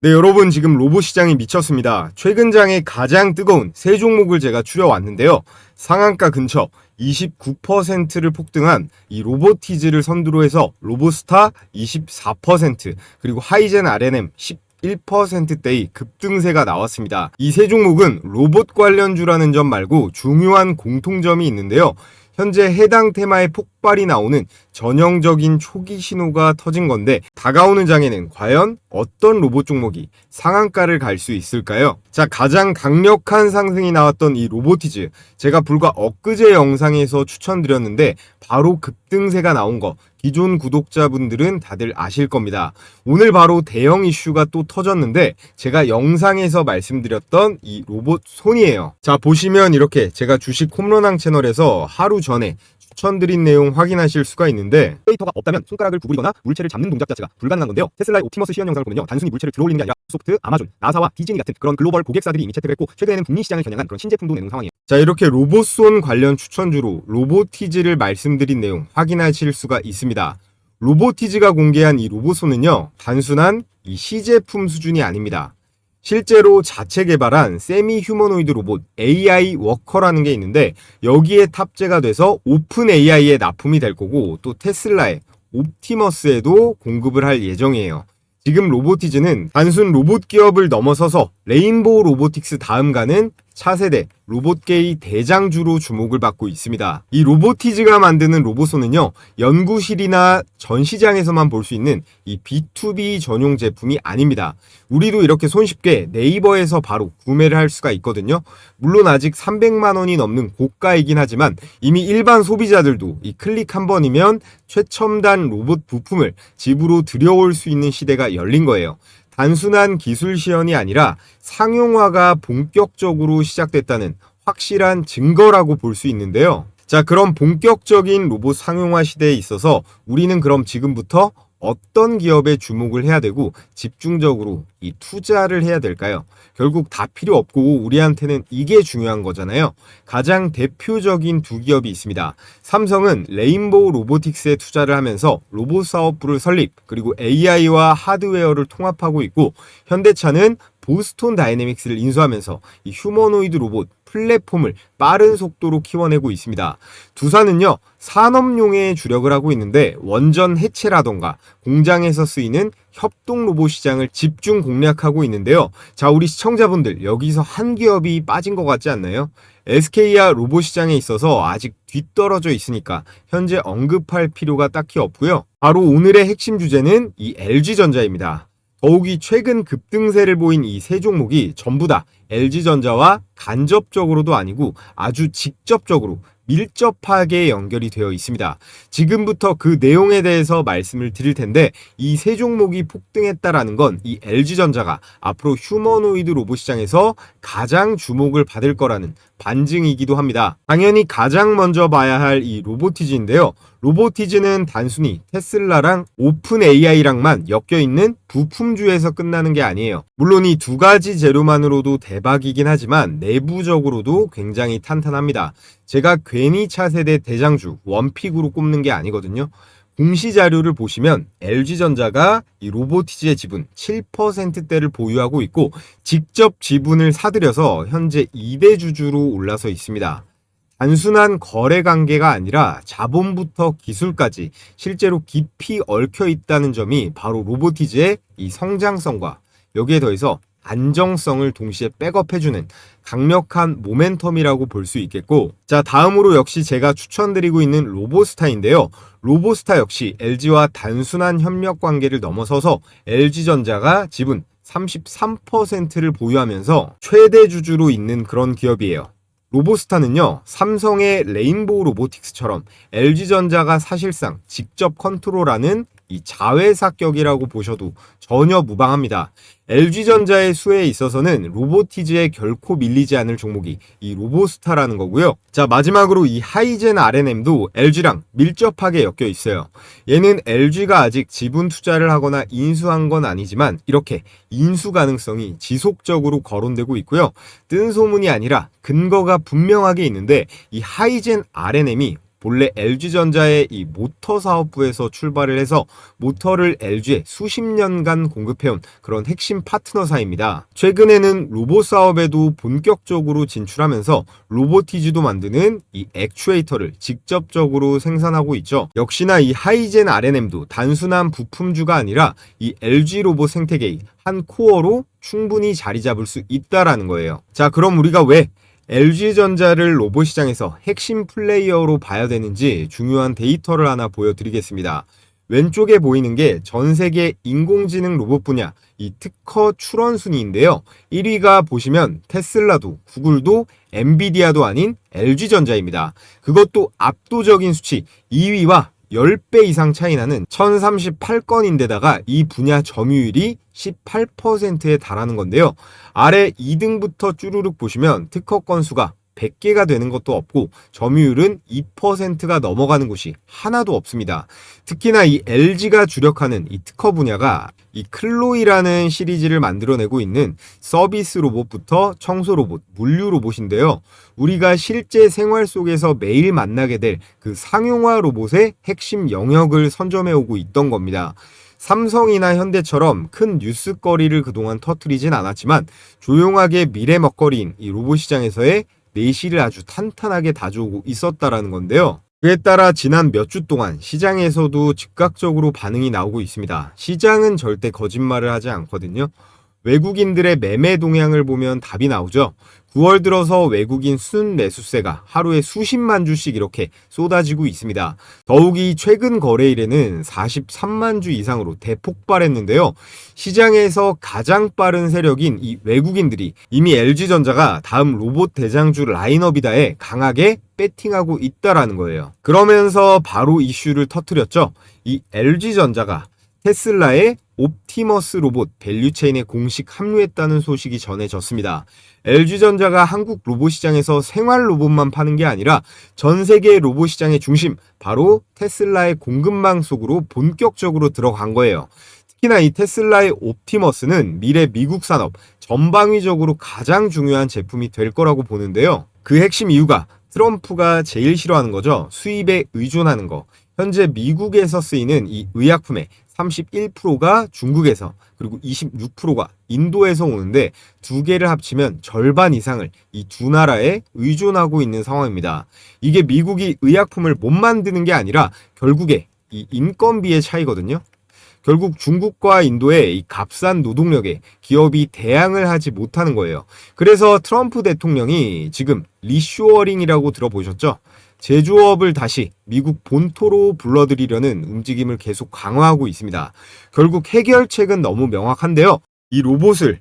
네, 여러분 지금 로봇 시장이 미쳤습니다. 최근 장에 가장 뜨거운 세 종목을 제가 추려왔는데요. 상한가 근처 29%를 폭등한 이 로보티즈를 선두로 해서 로보스타 24%, 그리고 하이젠 R&M 11%대의 급등세가 나왔습니다. 이 세 종목은 로봇 관련주라는 점 말고 중요한 공통점이 있는데요. 현재 해당 테마의 폭발이 나오는 전형적인 초기 신호가 터진 건데, 다가오는 장에는 과연 어떤 로봇 종목이 상한가를 갈 수 있을까요? 자, 가장 강력한 상승이 나왔던 이 로보티즈, 제가 불과 엊그제 영상에서 추천드렸는데 바로 급등세가 나온 거 기존 구독자분들은 다들 아실 겁니다. 오늘 바로 대형 이슈가 또 터졌는데, 제가 영상에서 말씀드렸던 이 로봇 손이에요. 자, 보시면 이렇게 제가 주식 홈런왕 채널에서 하루 전에 추천드린 내용 확인하실 수가 있는데, 데이터가 없다면 손가락을 구부리거나 물체를 잡는 동작 자체가 불가능한 건데요. 테슬라의 옵티머스 시연 영상을 보면요, 단순히 물체를 들어올리는 게 아니라 소프트, 아마존, 나사와 디즈니 같은 그런 글로벌 고객사들이 이미 채택을 했고, 최근에는 북미 시장을 겨냥한 그런 신제품도 내놓은 상황이에요. 자, 이렇게 로봇손 관련 추천주로 로보티즈를 말씀드린 내용 확인하실 수가 있습니다. 로보티즈가 공개한 이 로봇손은요, 단순한 이 시제품 수준이 아닙니다. 실제로 자체 개발한 세미 휴머노이드 로봇 AI 워커라는 게 있는데, 여기에 탑재가 돼서 오픈 AI에 납품이 될 거고, 또 테슬라의 옵티머스에도 공급을 할 예정이에요. 지금 로보티즈는 단순 로봇 기업을 넘어서서 레인보우 로보틱스 다음 가는 차세대 로봇계의 대장주로 주목을 받고 있습니다. 이 로보티즈가 만드는 로봇손은요, 연구실이나 전시장에서만 볼 수 있는 이 B2B 전용 제품이 아닙니다. 우리도 이렇게 손쉽게 네이버에서 바로 구매를 할 수가 있거든요. 물론 아직 300만 원이 넘는 고가이긴 하지만 이미 일반 소비자들도 이 클릭 한 번이면 최첨단 로봇 부품을 집으로 들여올 수 있는 시대가 열린 거예요. 단순한 기술 시연이 아니라 상용화가 본격적으로 시작됐다는 확실한 증거라고 볼 수 있는데요. 자, 그럼 본격적인 로봇 상용화 시대에 있어서 우리는 그럼 지금부터 어떤 기업에 주목을 해야 되고 집중적으로 이 투자를 해야 될까요? 결국 다 필요 없고 우리한테는 이게 중요한 거잖아요. 가장 대표적인 두 기업이 있습니다. 삼성은 레인보우 로보틱스에 투자를 하면서 로봇 사업부를 설립, 그리고 AI와 하드웨어를 통합하고 있고, 현대차는 보스톤 다이내믹스를 인수하면서 이 휴머노이드 로봇 플랫폼을 빠른 속도로 키워내고 있습니다. 두사는요, 산업용에 주력을 하고 있는데 원전 해체라던가 공장에서 쓰이는 협동 로봇 시장을 집중 공략하고 있는데요. 자, 우리 시청자분들, 여기서 한 기업이 빠진 것 같지 않나요? SK야 로봇 시장에 있어서 아직 뒤떨어져 있으니까 현재 언급할 필요가 딱히 없고요. 바로 오늘의 핵심 주제는 이 LG전자입니다. 더욱이 최근 급등세를 보인 이 세 종목이 전부 다 LG전자와 간접적으로도 아니고 아주 직접적으로 밀접하게 연결이 되어 있습니다. 지금부터 그 내용에 대해서 말씀을 드릴 텐데, 이 세 종목이 폭등했다라는 건 이 LG전자가 앞으로 휴머노이드 로봇 시장에서 가장 주목을 받을 거라는 반증이기도 합니다. 당연히 가장 먼저 봐야 할 이 로보티즈인데요. 로보티즈는 단순히 테슬라랑 오픈 AI랑만 엮여있는 부품주에서 끝나는 게 아니에요. 물론 이 두 가지 재료만으로도 대박이긴 하지만 내부적으로도 굉장히 탄탄합니다. 제가 괜히 차세대 대장주 원픽으로 꼽는 게 아니거든요. 공시 자료를 보시면 LG전자가 이 로보티즈의 지분 7%대를 보유하고 있고, 직접 지분을 사들여서 현재 2대 주주로 올라서 있습니다. 단순한 거래 관계가 아니라 자본부터 기술까지 실제로 깊이 얽혀 있다는 점이 바로 로보티즈의 이 성장성과 여기에 더해서 안정성을 동시에 백업해주는 강력한 모멘텀이라고 볼 수 있겠고, 자, 다음으로 역시 제가 추천드리고 있는 로보스타인데요. 로보스타 역시 LG와 단순한 협력 관계를 넘어서서 LG전자가 지분 33%를 보유하면서 최대 주주로 있는 그런 기업이에요. 로보스타는요, 삼성의 레인보우 로보틱스처럼 LG전자가 사실상 직접 컨트롤하는 이 자회사격이라고 보셔도 전혀 무방합니다. LG전자의 수혜에 있어서는 로보티즈에 결코 밀리지 않을 종목이 이 로보스타라는 거고요. 자, 마지막으로 이 하이젠 R&M도 LG랑 밀접하게 엮여 있어요. 얘는 LG가 아직 지분 투자를 하거나 인수한 건 아니지만 이렇게 인수 가능성이 지속적으로 거론되고 있고요. 뜬 소문이 아니라 근거가 분명하게 있는데, 이 하이젠 R&M이 본래 LG전자의 이 모터 사업부에서 출발을 해서 모터를 LG에 수십 년간 공급해온 그런 핵심 파트너사입니다. 최근에는 로봇 사업에도 본격적으로 진출하면서 로보티즈도 만드는 이 액추에이터를 직접적으로 생산하고 있죠. 역시나 이 하이젠 RNM도 단순한 부품주가 아니라 이 LG 로봇 생태계의 한 코어로 충분히 자리 잡을 수 있다라는 거예요. 자, 그럼 우리가 왜 LG전자를 로봇 시장에서 핵심 플레이어로 봐야 되는지 중요한 데이터를 하나 보여드리겠습니다. 왼쪽에 보이는 게 전 세계 인공지능 로봇 분야 이 특허 출원 순위인데요. 1위가 보시면 테슬라도 구글도 엔비디아도 아닌 LG전자입니다. 그것도 압도적인 수치 2위와 10배 이상 차이 나는 1038건인데다가 이 분야 점유율이 18%에 달하는 건데요. 아래 2등부터 쭈루룩 보시면 특허 건수가 100개가 되는 것도 없고 점유율은 2%가 넘어가는 곳이 하나도 없습니다. 특히나 이 LG가 주력하는 이 특허 분야가 이 클로이라는 시리즈를 만들어내고 있는 서비스 로봇부터 청소 로봇, 물류 로봇인데요. 우리가 실제 생활 속에서 매일 만나게 될 그 상용화 로봇의 핵심 영역을 선점해오고 있던 겁니다. 삼성이나 현대처럼 큰 뉴스거리를 그동안 터뜨리진 않았지만 조용하게 미래 먹거리인 이 로봇 시장에서의 내실을 아주 탄탄하게 다져오고 있었다라는 건데요. 그에 따라 지난 몇 주 동안 시장에서도 즉각적으로 반응이 나오고 있습니다. 시장은 절대 거짓말을 하지 않거든요. 외국인들의 매매 동향을 보면 답이 나오죠. 9월 들어서 외국인 순매수세가 하루에 수십만 주씩 이렇게 쏟아지고 있습니다. 더욱이 최근 거래일에는 43만 주 이상으로 대폭발했는데요. 시장에서 가장 빠른 세력인 이 외국인들이 이미 LG전자가 다음 로봇 대장주 라인업이다에 강하게 배팅하고 있다라는 거예요. 그러면서 바로 이슈를 터뜨렸죠. 이 LG전자가 테슬라의 옵티머스 로봇 밸류체인에 공식 합류했다는 소식이 전해졌습니다. LG전자가 한국 로봇 시장에서 생활 로봇만 파는 게 아니라 전 세계 로봇 시장의 중심, 바로 테슬라의 공급망 속으로 본격적으로 들어간 거예요. 특히나 이 테슬라의 옵티머스는 미래 미국 산업 전방위적으로 가장 중요한 제품이 될 거라고 보는데요. 그 핵심 이유가 트럼프가 제일 싫어하는 거죠. 수입에 의존하는 거. 현재 미국에서 쓰이는 이 의약품의 31%가 중국에서 그리고 26%가 인도에서 오는데 두 개를 합치면 절반 이상을 이 두 나라에 의존하고 있는 상황입니다. 이게 미국이 의약품을 못 만드는 게 아니라 결국에 이 인건비의 차이거든요. 결국 중국과 인도의 이 값싼 노동력에 기업이 대항을 하지 못하는 거예요. 그래서 트럼프 대통령이 지금 리쇼어링이라고 들어보셨죠? 제조업을 다시 미국 본토로 불러들이려는 움직임을 계속 강화하고 있습니다. 결국 해결책은 너무 명확한데요. 이 로봇을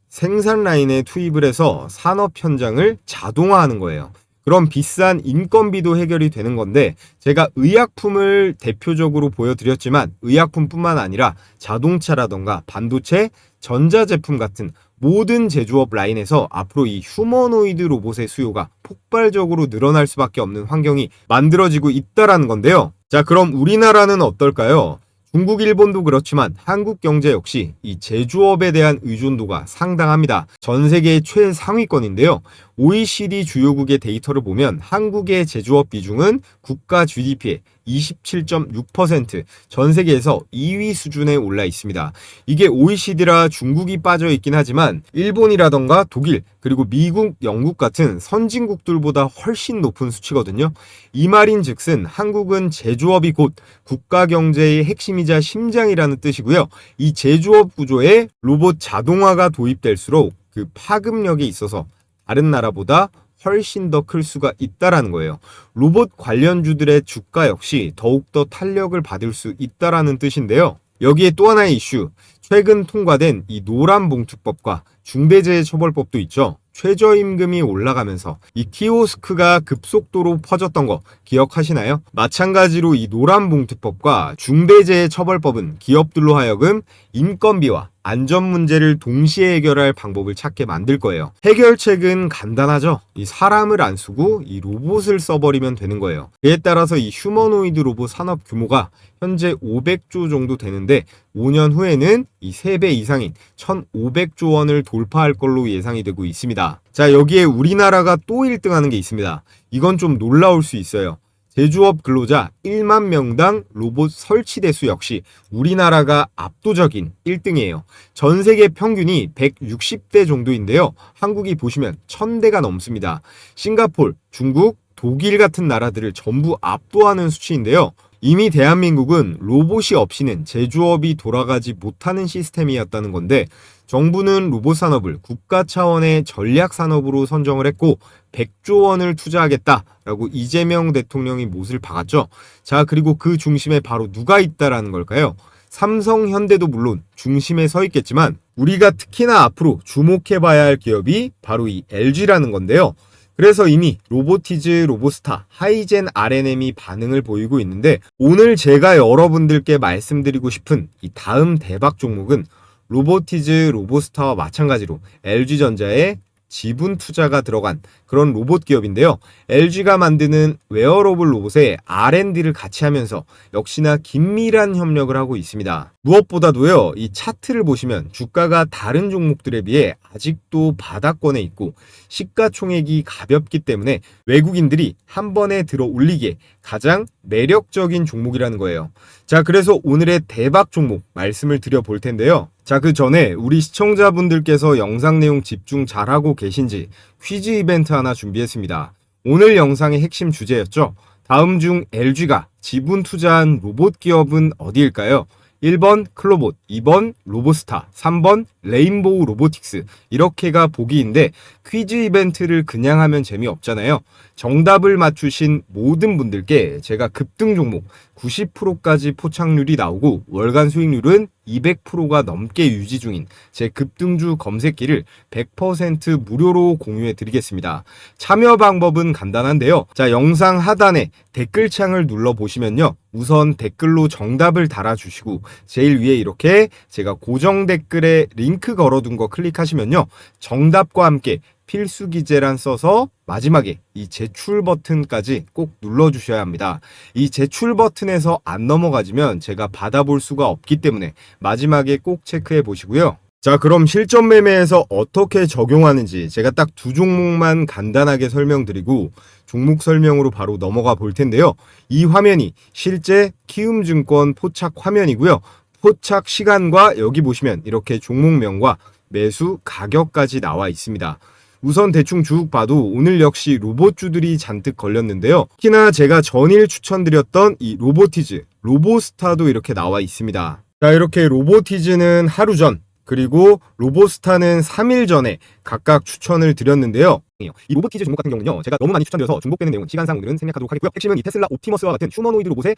생산 라인에 투입을 해서 산업 현장을 자동화하는 거예요. 그럼 비싼 인건비도 해결이 되는 건데 제가 의약품을 대표적으로 보여드렸지만 의약품뿐만 아니라 자동차라던가 반도체, 전자제품 같은 모든 제조업 라인에서 앞으로 이 휴머노이드 로봇의 수요가 폭발적으로 늘어날 수밖에 없는 환경이 만들어지고 있다라는 건데요. 자, 그럼 우리나라는 어떨까요? 중국, 일본도 그렇지만 한국 경제 역시 이 제조업에 대한 의존도가 상당합니다. 전 세계 최상위권인데요. OECD 주요국의 데이터를 보면 한국의 제조업 비중은 국가 GDP의 27.6%, 전 세계에서 2위 수준에 올라 있습니다. 이게 OECD라 중국이 빠져 있긴 하지만 일본이라던가 독일, 그리고 미국, 영국 같은 선진국들보다 훨씬 높은 수치거든요. 이 말인 즉슨 한국은 제조업이 곧 국가 경제의 핵심이자 심장이라는 뜻이고요. 이 제조업 구조에 로봇 자동화가 도입될수록 그 파급력에 있어서 다른 나라보다 훨씬 더 클 수가 있다라는 거예요. 로봇 관련주들의 주가 역시 더욱더 탄력을 받을 수 있다라는 뜻인데요. 여기에 또 하나의 이슈, 최근 통과된 이 노란봉투법과 중대재해처벌법도 있죠. 최저임금이 올라가면서 이 키오스크가 급속도로 퍼졌던 거 기억하시나요? 마찬가지로 이 노란봉투법과 중대재해처벌법은 기업들로 하여금 인건비와 안전 문제를 동시에 해결할 방법을 찾게 만들 거예요. 해결책은 간단하죠. 이 사람을 안 쓰고 이 로봇을 써버리면 되는 거예요. 그에 따라서 이 휴머노이드 로봇 산업 규모가 현재 500조 정도 되는데 5년 후에는 이 3배 이상인 1,500조 원을 돌파할 걸로 예상이 되고 있습니다. 자, 여기에 우리나라가 또 1등 하는 게 있습니다. 이건 좀 놀라울 수 있어요. 제조업 근로자 1만 명당 로봇 설치 대수 역시 우리나라가 압도적인 1등이에요. 전 세계 평균이 160대 정도인데요. 한국이 보시면 1000대가 넘습니다. 싱가폴, 중국, 독일 같은 나라들을 전부 압도하는 수치인데요. 이미 대한민국은 로봇이 없이는 제조업이 돌아가지 못하는 시스템이었다는 건데, 정부는 로봇 산업을 국가 차원의 전략 산업으로 선정을 했고 100조 원을 투자하겠다라고 이재명 대통령이 못을 박았죠. 자, 그리고 그 중심에 바로 누가 있다라는 걸까요? 삼성, 현대도 물론 중심에 서 있겠지만 우리가 특히나 앞으로 주목해봐야 할 기업이 바로 이 LG라는 건데요. 그래서 이미 로보티즈, 로보스타, 하이젠 RNM이 반응을 보이고 있는데, 오늘 제가 여러분들께 말씀드리고 싶은 이 다음 대박 종목은 로보티즈, 로보스타와 마찬가지로 LG전자의 지분 투자가 들어간 그런 로봇 기업인데요. LG가 만드는 웨어러블 로봇에 R&D를 같이 하면서 역시나 긴밀한 협력을 하고 있습니다. 무엇보다도요, 이 차트를 보시면 주가가 다른 종목들에 비해 아직도 바닥권에 있고 시가총액이 가볍기 때문에 외국인들이 한 번에 들어 올리기에 가장 매력적인 종목이라는 거예요. 자, 그래서 오늘의 대박 종목 말씀을 드려볼 텐데요. 자, 그 전에 우리 시청자분들께서 영상 내용 집중 잘하고 계신지 퀴즈 이벤트 하나 준비했습니다. 오늘 영상의 핵심 주제였죠. 다음 중 LG가 지분 투자한 로봇 기업은 어디일까요? 1번 클로봇, 2번 로보스타, 3번 레인보우 로보틱스, 이렇게가 보기인데 퀴즈 이벤트를 그냥 하면 재미없잖아요. 정답을 맞추신 모든 분들께 제가 급등 종목 90%까지 포착률이 나오고 월간 수익률은 200%가 넘게 유지 중인 제 급등주 검색기를 100% 무료로 공유해 드리겠습니다. 참여 방법은 간단한데요. 자, 영상 하단에 댓글창을 눌러 보시면요. 우선 댓글로 정답을 달아주시고 제일 위에 이렇게 제가 고정 댓글에 링크 걸어둔 거 클릭하시면요. 정답과 함께 필수 기재란 써서 마지막에 이 제출 버튼까지 꼭 눌러주셔야 합니다. 이 제출 버튼에서 안 넘어가지면 제가 받아볼 수가 없기 때문에 마지막에 꼭 체크해 보시고요. 자, 그럼 실전 매매에서 어떻게 적용하는지 제가 딱 두 종목만 간단하게 설명드리고 종목 설명으로 바로 넘어가 볼 텐데요. 이 화면이 실제 키움증권 포착 화면이고요. 포착 시간과 여기 보시면 이렇게 종목명과 매수 가격까지 나와 있습니다. 우선 대충 쭉 봐도 오늘 역시 로봇주들이 잔뜩 걸렸는데요. 특히나 제가 전일 추천드렸던 이 로보티즈, 로보스타도 이렇게 나와 있습니다. 자, 이렇게 로보티즈는 하루 전, 그리고 로보스타는 3일 전에 각각 추천을 드렸는데요. 이 로보티즈 종목 같은 경우는요, 제가 너무 많이 추천드려서 중복되는 내용은 시간상 오늘은 생략하도록 하겠고요. 핵심은 이 테슬라 옵티머스와 같은 휴머노이드 로봇의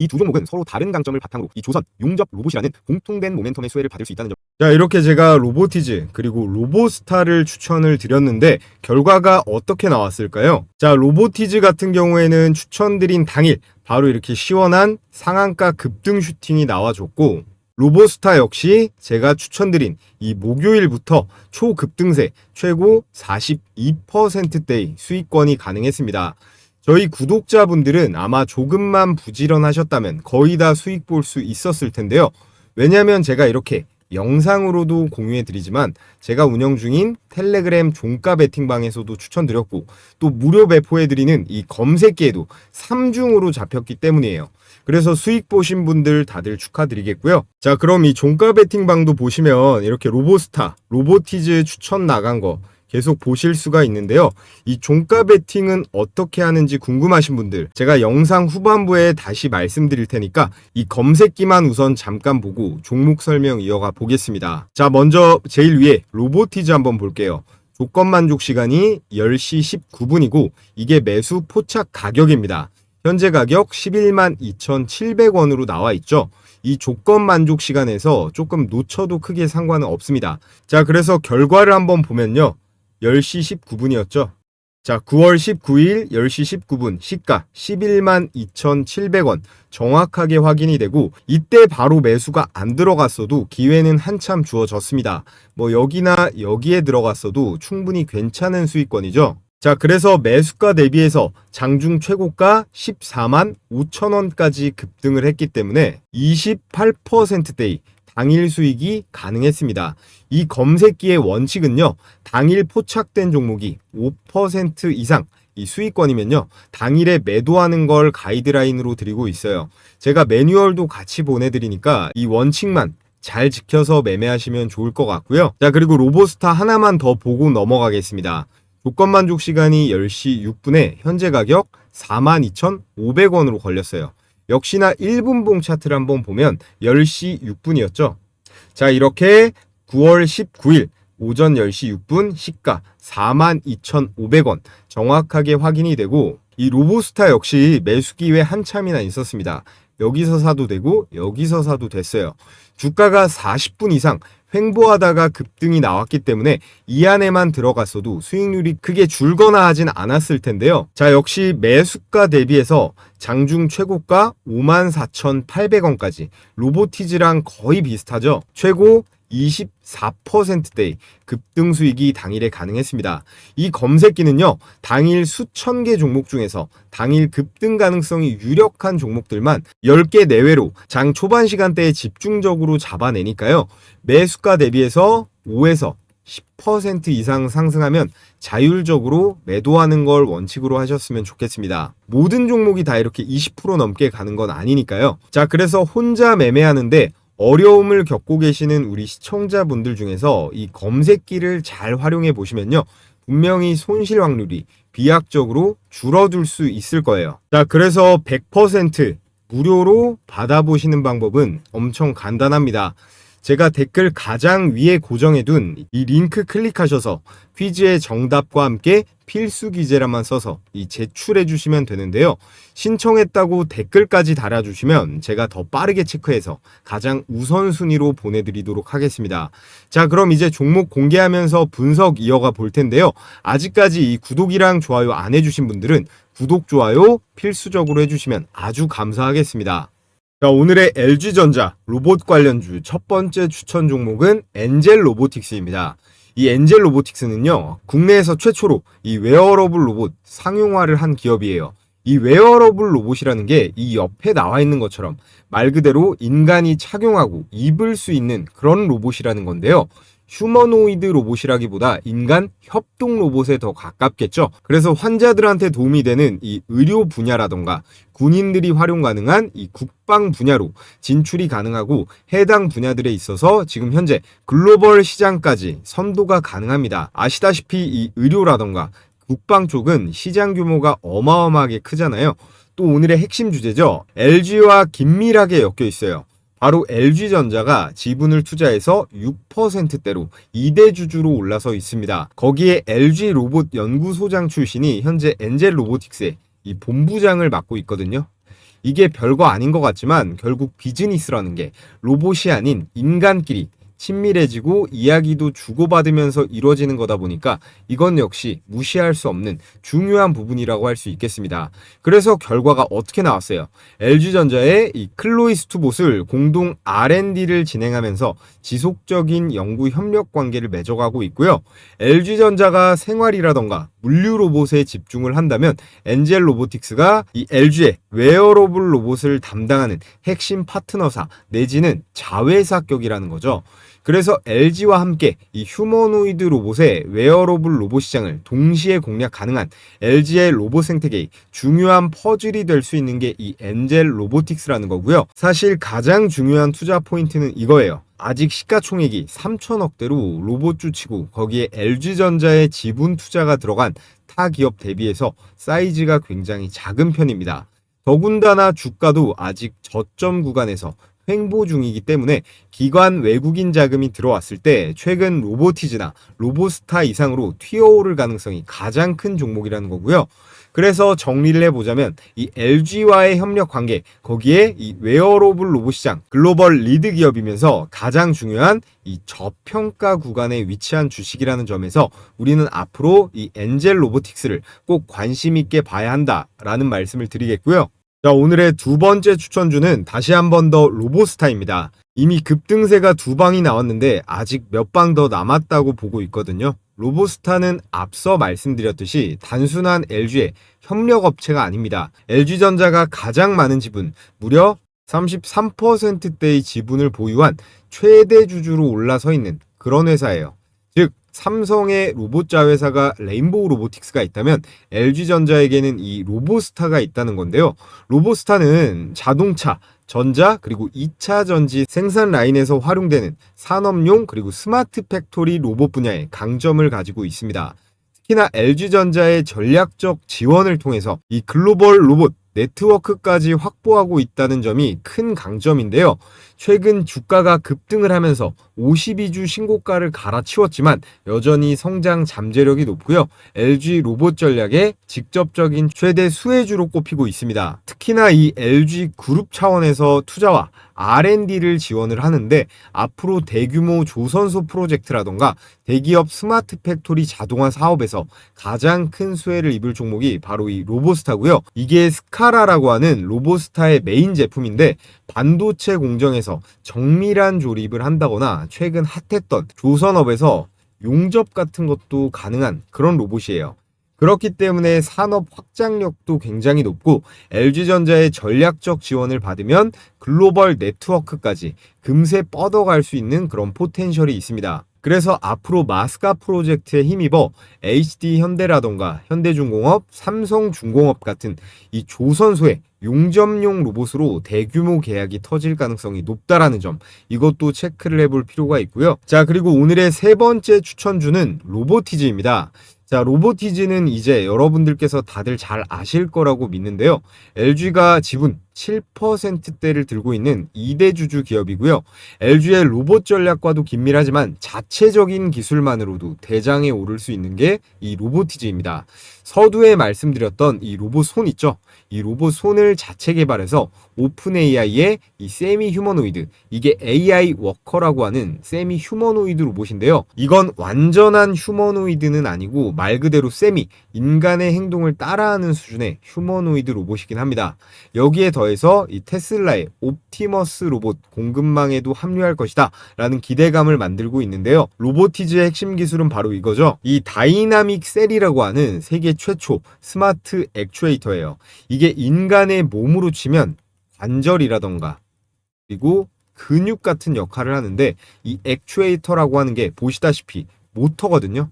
이 두 종목은 서로 다른 강점을 바탕으로 이 조선, 용접 로봇이라는 공통된 모멘텀의 수혜를 받을 수 있다는 점. 자, 이렇게 제가 로보티즈 그리고 로보스타를 추천을 드렸는데 결과가 어떻게 나왔을까요? 자, 로보티즈 같은 경우에는 추천드린 당일 바로 이렇게 시원한 상한가 급등 슈팅이 나와줬고, 로보스타 역시 제가 추천드린 이 목요일부터 초급등세 최고 42%대의 수익권이 가능했습니다. 저희 구독자분들은 아마 조금만 부지런하셨다면 거의 다 수익 볼 수 있었을 텐데요. 왜냐하면 제가 이렇게 영상으로도 공유해 드리지만 제가 운영 중인 텔레그램 종가 베팅방에서도 추천드렸고 또 무료 배포해 드리는 이 검색기에도 3중으로 잡혔기 때문이에요. 그래서 수익 보신 분들 다들 축하드리겠고요. 자, 그럼 이 종가 베팅방도 보시면 이렇게 로보스타, 로보티즈 추천 나간 거 계속 보실 수가 있는데요. 이 종가 베팅은 어떻게 하는지 궁금하신 분들 제가 영상 후반부에 다시 말씀드릴 테니까 이 검색기만 우선 잠깐 보고 종목 설명 이어가 보겠습니다. 자, 먼저 제일 위에 로보티즈 한번 볼게요. 조건 만족 시간이 10시 19분이고 이게 매수 포착 가격입니다. 현재 가격 11만 2,700원으로 나와 있죠. 이 조건 만족 시간에서 조금 놓쳐도 크게 상관은 없습니다. 자, 그래서 결과를 한번 보면요. 10시 19분이었죠. 자, 9월 19일 10시 19분 시가 11만 2,700원 정확하게 확인이 되고 이때 바로 매수가 안 들어갔어도 기회는 한참 주어졌습니다. 뭐 여기나 여기에 들어갔어도 충분히 괜찮은 수익권이죠. 자, 그래서 매수가 대비해서 장중 최고가 14만 5천원까지 급등을 했기 때문에 28%대의 당일 수익이 가능했습니다. 이 검색기의 원칙은요, 당일 포착된 종목이 5% 이상 이 수익권이면요, 당일에 매도하는 걸 가이드라인으로 드리고 있어요. 제가 매뉴얼도 같이 보내드리니까 이 원칙만 잘 지켜서 매매하시면 좋을 것 같고요. 자, 그리고 로보스타 하나만 더 보고 넘어가겠습니다. 조건 만족 시간이 10시 6분에 현재 가격 42,500원으로 걸렸어요. 역시나 1분봉 차트를 한번 보면 10시 6분이었죠. 자, 이렇게 9월 19일 오전 10시 6분 시가 42,500원 정확하게 확인이 되고, 이 로보스타 역시 매수 기회 한참이나 있었습니다. 여기서 사도 되고 여기서 사도 됐어요. 주가가 40분 이상 횡보하다가 급등이 나왔기 때문에 이 안에만 들어갔어도 수익률이 크게 줄거나 하진 않았을 텐데요. 자, 역시 매수가 대비해서 장중 최고가 54,800원까지 로보티즈랑 거의 비슷하죠. 최고 24%대의 급등 수익이 당일에 가능했습니다. 이 검색기는요, 당일 수천 개 종목 중에서 당일 급등 가능성이 유력한 종목들만 10개 내외로 장 초반 시간대에 집중적으로 잡아내니까요, 매수가 대비해서 5에서 10% 이상 상승하면 자율적으로 매도하는 걸 원칙으로 하셨으면 좋겠습니다. 모든 종목이 다 이렇게 20% 넘게 가는 건 아니니까요. 자, 그래서 혼자 매매하는데 어려움을 겪고 계시는 우리 시청자분들 중에서 이 검색기를 잘 활용해 보시면요, 분명히 손실 확률이 비약적으로 줄어들 수 있을 거예요. 자, 그래서 100% 무료로 받아보시는 방법은 엄청 간단합니다. 제가 댓글 가장 위에 고정해둔 이 링크 클릭하셔서 퀴즈의 정답과 함께 필수 기재란만 써서 이 제출해 주시면 되는데요. 신청했다고 댓글까지 달아주시면 제가 더 빠르게 체크해서 가장 우선순위로 보내드리도록 하겠습니다. 자, 그럼 이제 종목 공개하면서 분석 이어가 볼 텐데요. 아직까지 이 구독이랑 좋아요 안 해주신 분들은 구독, 좋아요 필수적으로 해주시면 아주 감사하겠습니다. 자, 오늘의 LG전자 로봇 관련주 첫 번째 추천 종목은 엔젤 로보틱스입니다. 이 엔젤 로보틱스는요, 국내에서 최초로 이 웨어러블 로봇 상용화를 한 기업이에요. 이 웨어러블 로봇이라는 게 이 옆에 나와 있는 것처럼 말 그대로 인간이 착용하고 입을 수 있는 그런 로봇이라는 건데요. 휴머노이드 로봇이라기보다 인간 협동 로봇에 더 가깝겠죠. 그래서 환자들한테 도움이 되는 이 의료 분야라던가 군인들이 활용 가능한 이 국방 분야로 진출이 가능하고, 해당 분야들에 있어서 지금 현재 글로벌 시장까지 선도가 가능합니다. 아시다시피 이 의료라던가 국방 쪽은 시장 규모가 어마어마하게 크잖아요. 또 오늘의 핵심 주제죠. LG와 긴밀하게 엮여 있어요. 바로 LG전자가 지분을 투자해서 6%대로 2대 주주로 올라서 있습니다. 거기에 LG 로봇 연구소장 출신이 현재 엔젤 로보틱스의 이 본부장을 맡고 있거든요. 이게 별거 아닌 것 같지만 결국 비즈니스라는 게 로봇이 아닌 인간끼리 친밀해지고 이야기도 주고받으면서 이루어지는 거다 보니까 이건 역시 무시할 수 없는 중요한 부분이라고 할 수 있겠습니다. 그래서 결과가 어떻게 나왔어요? LG전자의 이 클로이스투봇을 공동 R&D를 진행하면서 지속적인 연구 협력 관계를 맺어가고 있고요. LG전자가 생활이라던가 물류 로봇에 집중을 한다면 엔젤 로보틱스가 이 LG의 웨어러블 로봇을 담당하는 핵심 파트너사 내지는 자회사격이라는 거죠. 그래서 LG와 함께 이 휴머노이드 로봇의 웨어러블 로봇 시장을 동시에 공략 가능한 LG의 로봇 생태계의 중요한 퍼즐이 될 수 있는 게 이 엔젤 로보틱스라는 거고요. 사실 가장 중요한 투자 포인트는 이거예요. 아직 시가총액이 3천억대로 로봇주 치고 거기에 LG전자의 지분 투자가 들어간 타 기업 대비해서 사이즈가 굉장히 작은 편입니다. 더군다나 주가도 아직 저점 구간에서 횡보 중이기 때문에 기관 외국인 자금이 들어왔을 때 최근 로보티즈나 로보스타 이상으로 튀어오를 가능성이 가장 큰 종목이라는 거고요. 그래서 정리를 해보자면 이 LG와의 협력 관계, 거기에 이 웨어러블 로봇 시장 글로벌 리드 기업이면서 가장 중요한 이 저평가 구간에 위치한 주식이라는 점에서 우리는 앞으로 이 엔젤 로보틱스를 꼭 관심 있게 봐야 한다라는 말씀을 드리겠고요. 자, 오늘의 두 번째 추천주는 다시 한 번 더 로보스타입니다. 이미 급등세가 두 방이 나왔는데 아직 몇 방 더 남았다고 보고 있거든요. 로보스타는 앞서 말씀드렸듯이 단순한 LG의 협력업체가 아닙니다. LG전자가 가장 많은 지분, 무려 33%대의 지분을 보유한 최대 주주로 올라서 있는 그런 회사예요. 즉 삼성의 로봇 자회사가 레인보우 로보틱스가 있다면 LG전자에게는 이 로보스타가 있다는 건데요. 로보스타는 자동차, 전자 그리고 2차 전지 생산 라인에서 활용되는 산업용 그리고 스마트 팩토리 로봇 분야에 강점을 가지고 있습니다. 특히나 LG전자의 전략적 지원을 통해서 이 글로벌 로봇 네트워크까지 확보하고 있다는 점이 큰 강점인데요. 최근 주가가 급등을 하면서 52주 신고가를 갈아치웠지만 여전히 성장 잠재력이 높고요. LG 로봇 전략의 직접적인 최대 수혜주로 꼽히고 있습니다. 특히나 이 LG 그룹 차원에서 투자와 R&D를 지원을 하는데 앞으로 대규모 조선소 프로젝트라던가 대기업 스마트 팩토리 자동화 사업에서 가장 큰 수혜를 입을 종목이 바로 이 로보스타고요. 이게 스카라라고 하는 로보스타의 메인 제품인데 반도체 공정에서 정밀한 조립을 한다거나 최근 핫했던 조선업에서 용접 같은 것도 가능한 그런 로봇이에요. 그렇기 때문에 산업 확장력도 굉장히 높고 LG전자의 전략적 지원을 받으면 글로벌 네트워크까지 금세 뻗어갈 수 있는 그런 포텐셜이 있습니다. 그래서 앞으로 마스카 프로젝트에 힘입어 HD 현대라던가 현대중공업, 삼성중공업 같은 이 조선소의 용접용 로봇으로 대규모 계약이 터질 가능성이 높다라는 점, 이것도 체크를 해볼 필요가 있고요. 자, 그리고 오늘의 세 번째 추천주는 로보티즈입니다. 자, 로보티즈는 이제 여러분들께서 다들 잘 아실 거라고 믿는데요. LG가 지분 7%대를 들고 있는 2대 주주 기업이고요. LG의 로봇 전략과도 긴밀하지만 자체적인 기술만으로도 대장에 오를 수 있는 게 이 로보티즈입니다. 서두에 말씀드렸던 이 로봇 손 있죠? 이 로봇 손을 자체 개발해서 오픈 AI의 이 세미 휴머노이드, 이게 AI 워커라고 하는 세미 휴머노이드 로봇인데요. 이건 완전한 휴머노이드는 아니고 말 그대로 세미, 인간의 행동을 따라하는 수준의 휴머노이드 로봇이긴 합니다. 여기에 더해서 이 테슬라의 옵티머스 로봇 공급망에도 합류할 것이다 라는 기대감을 만들고 있는데요. 로보티즈의 핵심 기술은 바로 이거죠. 이 다이나믹 셀이라고 하는 세계 최초 스마트 액추에이터예요. 이게 인간의 몸으로 치면 관절이라던가 그리고 근육 같은 역할을 하는데 이 액추에이터라고 하는 게 보시다시피 모터거든요.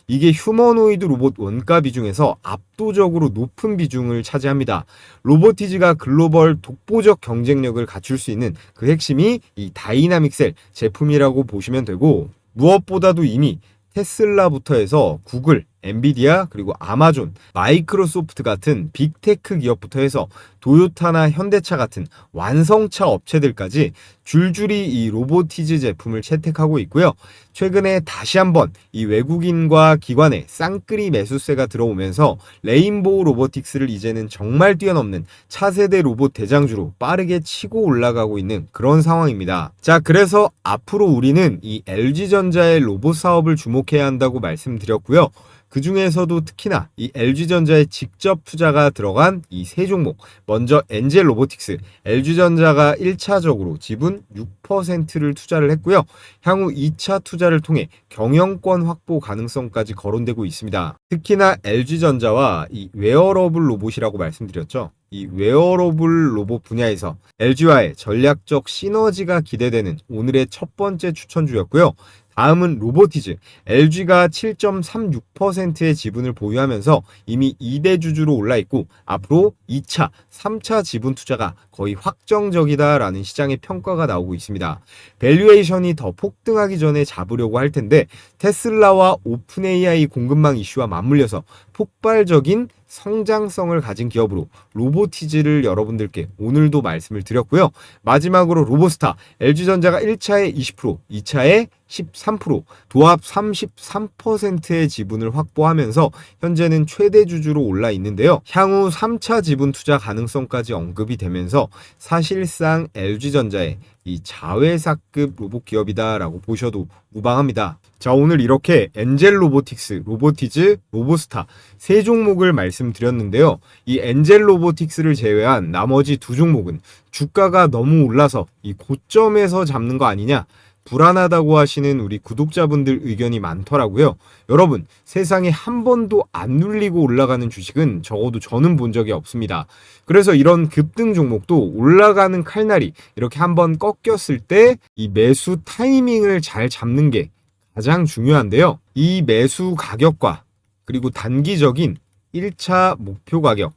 이게 휴머노이드 로봇 원가 비중에서 압도적으로 높은 비중을 차지합니다. 로보티즈가 글로벌 독보적 경쟁력을 갖출 수 있는 그 핵심이 이 다이나믹 셀 제품이라고 보시면 되고, 무엇보다도 이미 테슬라부터 해서 구글, 엔비디아, 그리고 아마존, 마이크로소프트 같은 빅테크 기업부터 해서 도요타나 현대차 같은 완성차 업체들까지 줄줄이 이 로보티즈 제품을 채택하고 있고요. 최근에 다시 한번 이 외국인과 기관의 쌍끌이 매수세가 들어오면서 레인보우 로보틱스를 이제는 정말 뛰어넘는 차세대 로봇 대장주로 빠르게 치고 올라가고 있는 그런 상황입니다. 자, 그래서 앞으로 우리는 이 LG전자의 로봇 사업을 주목해야 한다고 말씀드렸고요. 그 중에서도 특히나 이 LG전자의 직접 투자가 들어간 이 세 종목, 먼저 엔젤 로보틱스, LG전자가 1차적으로 지분 6%를 투자를 했고요. 향후 2차 투자를 통해 경영권 확보 가능성까지 거론되고 있습니다. 특히나 LG전자와 이 웨어러블 로봇이라고 말씀드렸죠. 이 웨어러블 로봇 분야에서 LG와의 전략적 시너지가 기대되는 오늘의 첫 번째 추천주였고요. 다음은 로보티즈. LG가 7.36%의 지분을 보유하면서 이미 2대 주주로 올라있고 앞으로 2차, 3차 지분 투자가 거의 확정적이다라는 시장의 평가가 나오고 있습니다. 밸류에이션이 더 폭등하기 전에 잡으려고 할 텐데 테슬라와 오픈 AI 공급망 이슈와 맞물려서 폭발적인 성장성을 가진 기업으로 로보티즈를 여러분들께 오늘도 말씀을 드렸고요. 마지막으로 로보스타, LG전자가 1차에 20%, 2차에 13%, 도합 33%의 지분을 확보하면서 현재는 최대 주주로 올라 있는데요. 향후 3차 지분 투자 가능성까지 언급이 되면서 사실상 LG전자의 이 자회사급 로봇 기업이다라고 보셔도 무방합니다. 자, 오늘 이렇게 엔젤 로보틱스, 로보티즈, 로보스타 세 종목을 말씀드렸는데요. 이 엔젤 로보틱스를 제외한 나머지 두 종목은 주가가 너무 올라서 이 고점에서 잡는 거 아니냐, 불안하다고 하시는 우리 구독자분들 의견이 많더라고요. 여러분, 세상에 한 번도 안 눌리고 올라가는 주식은 적어도 저는 본 적이 없습니다. 그래서 이런 급등 종목도 올라가는 칼날이 이렇게 한번 꺾였을 때 이 매수 타이밍을 잘 잡는 게 가장 중요한데요. 이 매수 가격과 그리고 단기적인 1차 목표 가격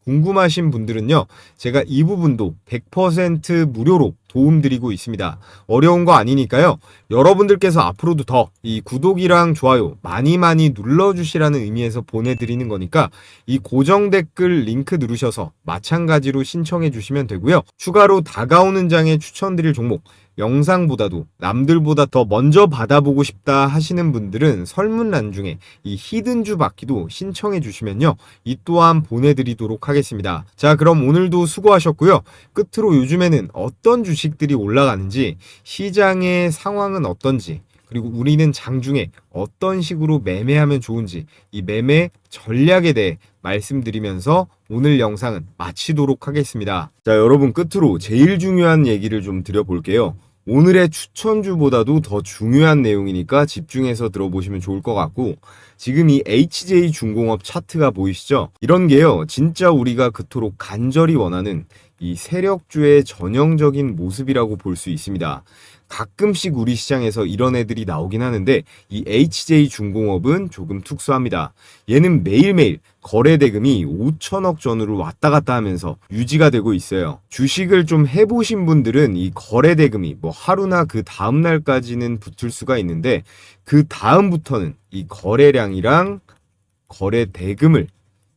궁금하신 분들은요, 제가 이 부분도 100% 무료로 도움드리고 있습니다. 어려운 거 아니니까요. 여러분들께서 앞으로도 더 이 구독이랑 좋아요 많이 눌러주시라는 의미에서 보내드리는 거니까 이 고정 댓글 링크 누르셔서 마찬가지로 신청해 주시면 되고요. 추가로 다가오는 장에 추천드릴 종목, 영상보다도 남들보다 더 먼저 받아보고 싶다 하시는 분들은 설문란 중에 이 히든주 받기도 신청해 주시면요, 이 또한 보내드리도록 하겠습니다. 자, 그럼 오늘도 수고하셨고요. 끝으로 요즘에는 어떤 주식들이 올라가는지, 시장의 상황은 어떤지, 그리고 우리는 장중에 어떤 식으로 매매하면 좋은지, 이 매매 전략에 대해 말씀드리면서 오늘 영상은 마치도록 하겠습니다. 자, 여러분, 끝으로 제일 중요한 얘기를 좀 드려볼게요. 오늘의 추천주보다도 더 중요한 내용이니까 집중해서 들어보시면 좋을 것 같고, 지금 이 HJ중공업 차트가 보이시죠? 이런 게요, 진짜 우리가 그토록 간절히 원하는 이 세력주의 전형적인 모습이라고 볼 수 있습니다. 가끔씩 우리 시장에서 이런 애들이 나오긴 하는데 이 HJ중공업은 조금 특수합니다. 얘는 매일매일 거래 대금이 5천억 전후로 왔다 갔다 하면서 유지가 되고 있어요. 주식을 좀 해보신 분들은 이 거래 대금이 뭐 하루나 그 다음 날까지는 붙을 수가 있는데, 그 다음부터는 이 거래량이랑 거래 대금을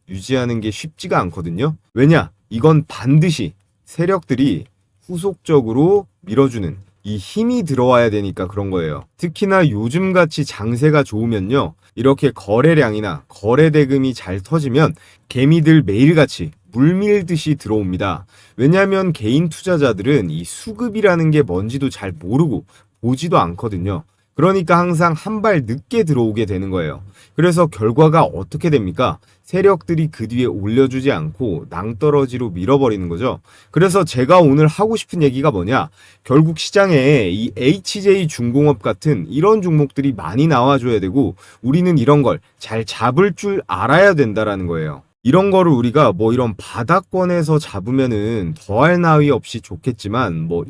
유지하는 게 쉽지가 않거든요. 왜냐? 이건 반드시 세력들이 후속적으로 밀어주는 이 힘이 들어와야 되니까 그런 거예요. 특히나 요즘같이 장세가 좋으면요, 이렇게 거래량이나 거래 대금이 잘 터지면 개미들 매일같이 물밀듯이 들어옵니다. 왜냐하면 개인 투자자들은 이 수급이라는 게 뭔지도 잘 모르고 보지도 않거든요. 그러니까 항상 한 발 늦게 들어오게 되는 거예요. 그래서 결과가 어떻게 됩니까? 세력들이 그 뒤에 올려주지 않고 낭떠러지로 밀어버리는 거죠. 그래서 제가 오늘 하고 싶은 얘기가 뭐냐? 결국 시장에 이 HJ중공업 같은 이런 종목들이 많이 나와줘야 되고, 우리는 이런 걸 잘 잡을 줄 알아야 된다라는 거예요. 이런 거를 우리가 뭐 이런 바닥권에서 잡으면은 더할 나위 없이 좋겠지만, 뭐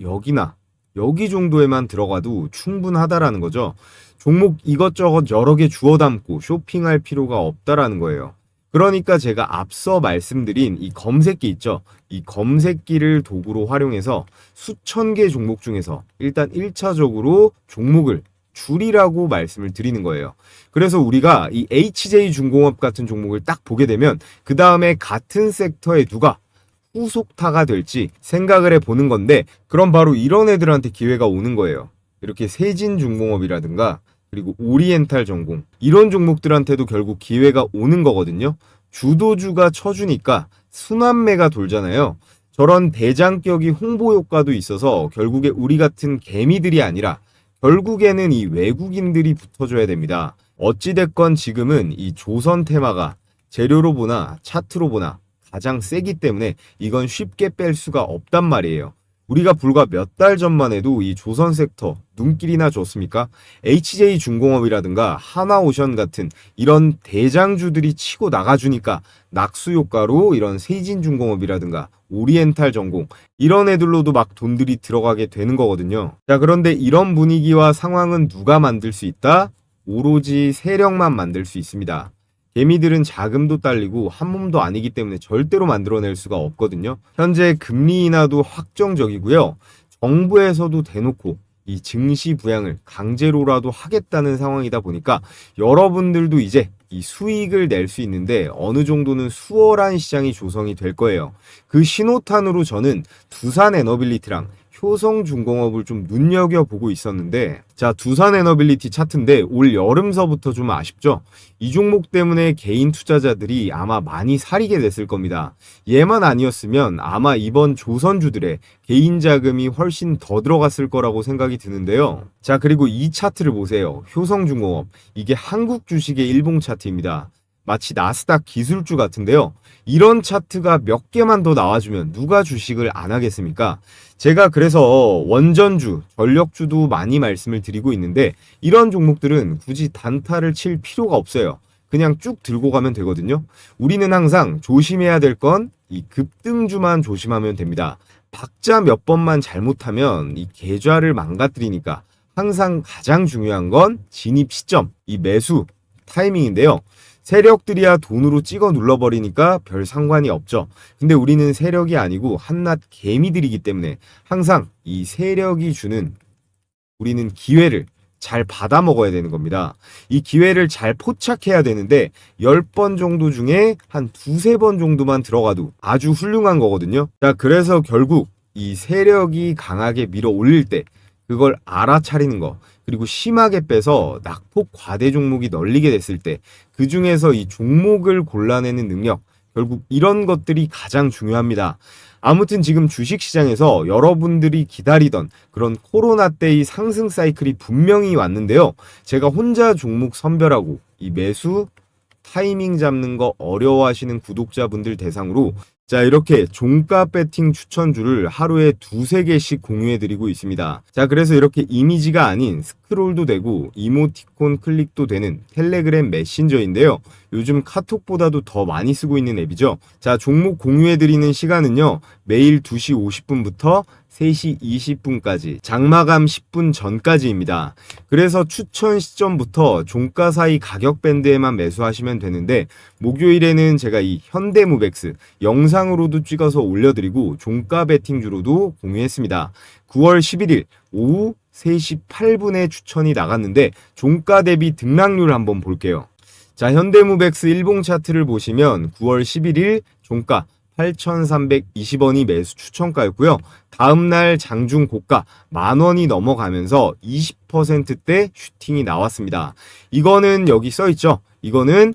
여기 정도에만 들어가도 충분하다라는 거죠. 종목 이것저것 여러 개 주워 담고 쇼핑할 필요가 없다라는 거예요. 그러니까 제가 앞서 말씀드린 이 검색기 있죠? 이 검색기를 도구로 활용해서 수천 개 종목 중에서 일단 1차적으로 종목을 줄이라고 말씀을 드리는 거예요. 그래서 우리가 이 HJ중공업 같은 종목을 딱 보게 되면 그 다음에 같은 섹터에 누가 후속타가 될지 생각을 해보는 건데, 그럼 바로 이런 애들한테 기회가 오는 거예요. 이렇게 세진중공업이라든가 그리고 오리엔탈전공, 이런 종목들한테도 결국 기회가 오는 거거든요. 주도주가 쳐주니까 순환매가 돌잖아요. 저런 대장격이 홍보 효과도 있어서 결국에 우리 같은 개미들이 아니라 결국에는 이 외국인들이 붙어줘야 됩니다. 어찌됐건 지금은 이 조선 테마가 재료로 보나 차트로 보나 가장 세기 때문에 이건 쉽게 뺄 수가 없단 말이에요. 우리가 불과 몇 달 전만 해도 이 조선 섹터 눈길이나 줬습니까? HJ중공업이라든가 하나오션 같은 이런 대장주들이 치고 나가주니까 낙수 효과로 이런 세진중공업이라든가 오리엔탈전공, 이런 애들로도 막 돈들이 들어가게 되는 거거든요. 자, 그런데 이런 분위기와 상황은 누가 만들 수 있다? 오로지 세력만 만들 수 있습니다. 개미들은 자금도 딸리고 한 몸도 아니기 때문에 절대로 만들어낼 수가 없거든요. 현재 금리 인하도 확정적이고요. 정부에서도 대놓고 이 증시 부양을 강제로라도 하겠다는 상황이다 보니까 여러분들도 이제 이 수익을 낼 수 있는데 어느 정도는 수월한 시장이 조성이 될 거예요. 그 신호탄으로 저는 두산에너빌리티랑 효성중공업을 좀 눈여겨보고 있었는데, 자, 두산에너빌리티 차트인데 올 여름서부터 좀 아쉽죠? 이 종목 때문에 개인 투자자들이 아마 많이 사리게 됐을 겁니다. 얘만 아니었으면 아마 이번 조선주들의 개인 자금이 훨씬 더 들어갔을 거라고 생각이 드는데요. 자, 그리고 이 차트를 보세요. 효성중공업, 이게 한국 주식의 일봉 차트입니다. 마치 나스닥 기술주 같은데요. 이런 차트가 몇 개만 더 나와주면 누가 주식을 안 하겠습니까? 제가 그래서 원전주, 전력주도 많이 말씀을 드리고 있는데, 이런 종목들은 굳이 단타를 칠 필요가 없어요. 그냥 쭉 들고 가면 되거든요. 우리는 항상 조심해야 될 건 이 급등주만 조심하면 됩니다. 박자 몇 번만 잘못하면 이 계좌를 망가뜨리니까 항상 가장 중요한 건 진입 시점, 이 매수 타이밍인데요. 세력들이야 돈으로 찍어 눌러버리니까 별 상관이 없죠. 근데 우리는 세력이 아니고 한낱 개미들이기 때문에 항상 이 세력이 주는 우리는 기회를 잘 받아 먹어야 되는 겁니다. 이 기회를 잘 포착해야 되는데 10번 정도 중에 한 두세 번 정도만 들어가도 아주 훌륭한 거거든요. 자, 그래서 결국 이 세력이 강하게 밀어 올릴 때 그걸 알아차리는 거, 그리고 심하게 빼서 낙폭 과대 종목이 널리게 됐을 때 그 중에서 이 종목을 골라내는 능력, 결국 이런 것들이 가장 중요합니다. 아무튼 지금 주식시장에서 여러분들이 기다리던 그런 코로나 때의 상승 사이클이 분명히 왔는데요. 제가 혼자 종목 선별하고 이 매수 타이밍 잡는 거 어려워하시는 구독자분들 대상으로 자, 이렇게 종가 배팅 추천주를 하루에 두세 개씩 공유해드리고 있습니다. 자, 그래서 이렇게 이미지가 아닌 스크롤도 되고 이모티콘 클릭도 되는 텔레그램 메신저인데요. 요즘 카톡보다도 더 많이 쓰고 있는 앱이죠. 자, 종목 공유해드리는 시간은요. 매일 2시 50분부터 3시 20분까지, 장마감 10분 전까지입니다. 그래서 추천 시점부터 종가 사이 가격 밴드에만 매수하시면 되는데, 목요일에는 제가 이 현대무백스 영상으로도 찍어서 올려드리고 종가 베팅주로도 공유했습니다. 9월 11일 오후 3시 8분에 추천이 나갔는데 종가 대비 등락률 한번 볼게요. 자, 현대무백스 일봉 차트를 보시면 9월 11일 종가 8,320원이 매수 추천가였고요. 다음날 장중 고가 10,000원이 넘어가면서 20%대 슈팅이 나왔습니다. 이거는 여기 써있죠. 이거는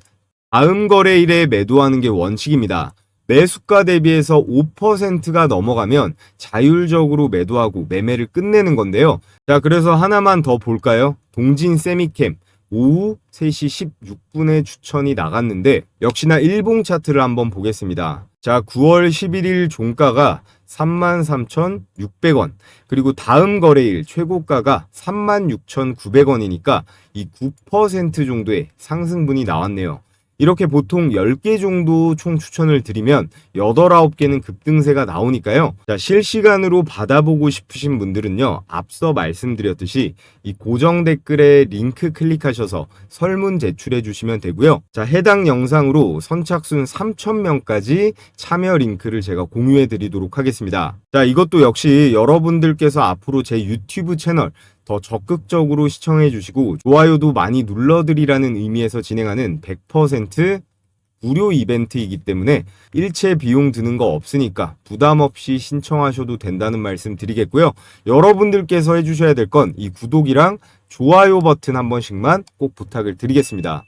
다음 거래일에 매도하는 게 원칙입니다. 매수가 대비해서 5%가 넘어가면 자율적으로 매도하고 매매를 끝내는 건데요. 자, 그래서 하나만 더 볼까요? 동진 세미캠 오후 3시 16분에 추천이 나갔는데 역시나 일봉 차트를 한번 보겠습니다. 자, 9월 11일 종가가 33,600원, 그리고 다음 거래일 최고가가 36,900원이니까 이 9% 정도의 상승분이 나왔네요. 이렇게 보통 10개 정도 총 추천을 드리면 8, 9개는 급등세가 나오니까요. 자, 실시간으로 받아보고 싶으신 분들은요. 앞서 말씀드렸듯이 이 고정 댓글에 링크 클릭하셔서 설문 제출해 주시면 되고요. 자, 해당 영상으로 선착순 3,000명까지 참여 링크를 제가 공유해 드리도록 하겠습니다. 자, 이것도 역시 여러분들께서 앞으로 제 유튜브 채널 더 적극적으로 시청해 주시고 좋아요도 많이 눌러드리라는 의미에서 진행하는 100% 무료 이벤트이기 때문에 일체 비용 드는 거 없으니까 부담 없이 신청하셔도 된다는 말씀 드리겠고요. 여러분들께서 해주셔야 될 건 이 구독이랑 좋아요 버튼 한 번씩만 꼭 부탁을 드리겠습니다.